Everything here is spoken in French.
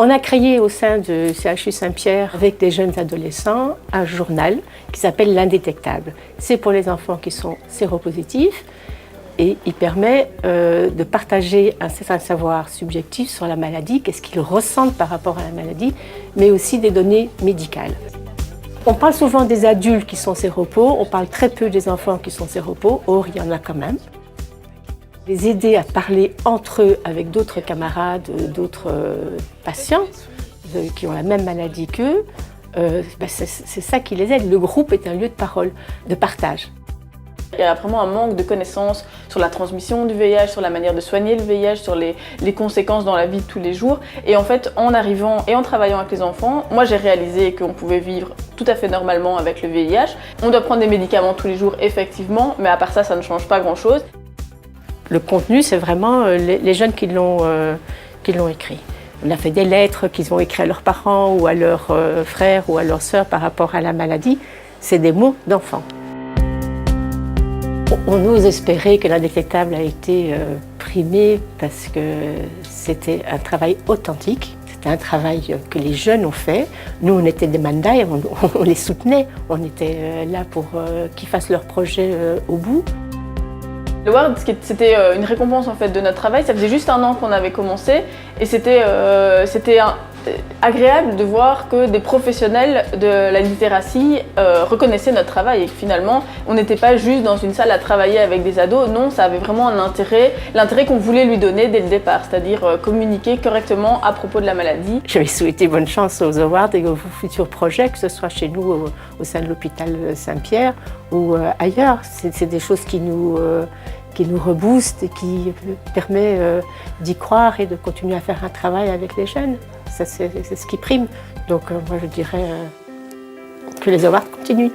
On a créé au sein du CHU Saint-Pierre, avec des jeunes adolescents, un journal qui s'appelle l'Indétectable. C'est pour les enfants qui sont séropositifs et il permet de partager un certain savoir subjectif sur la maladie, qu'est-ce qu'ils ressentent par rapport à la maladie, mais aussi des données médicales. On parle souvent des adultes qui sont séropos, on parle très peu des enfants qui sont séropos, or il y en a quand même. Les aider à parler entre eux avec d'autres camarades, d'autres patients qui ont la même maladie qu'eux, c'est ça qui les aide. Le groupe est un lieu de parole, de partage. Il y a vraiment un manque de connaissances sur la transmission du VIH, sur la manière de soigner le VIH, sur les conséquences dans la vie de tous les jours. Et en fait, en arrivant et en travaillant avec les enfants, moi j'ai réalisé qu'on pouvait vivre tout à fait normalement avec le VIH. On doit prendre des médicaments tous les jours, effectivement, mais à part ça, ça ne change pas grand-chose. Le contenu, c'est vraiment les jeunes qui l'ont écrit. On a fait des lettres qu'ils ont écrites à leurs parents ou à leurs frères ou à leurs sœurs par rapport à la maladie. C'est des mots d'enfants. On ose espérer que l'Indétectable a été primé parce que c'était un travail authentique. C'était un travail que les jeunes ont fait. Nous, on était des mandats, on les soutenait. On était là pour qu'ils fassent leur projet au bout. L'Award, c'était une récompense en fait de notre travail. Ça faisait juste 1 an qu'on avait commencé et c'était agréable de voir que des professionnels de la littératie reconnaissaient notre travail et que finalement on n'était pas juste dans une salle à travailler avec des ados. Non, ça avait vraiment un intérêt, l'intérêt qu'on voulait lui donner dès le départ, c'est-à-dire communiquer correctement à propos de la maladie. Je vais souhaiter bonne chance aux Awards et aux futurs projets, que ce soit chez nous au sein de l'hôpital Saint-Pierre ou ailleurs. C'est des choses qui nous reboostent et qui permet d'y croire et de continuer à faire un travail avec les jeunes. Ça, c'est ce qui prime. Donc moi je dirais que les Awards continuent.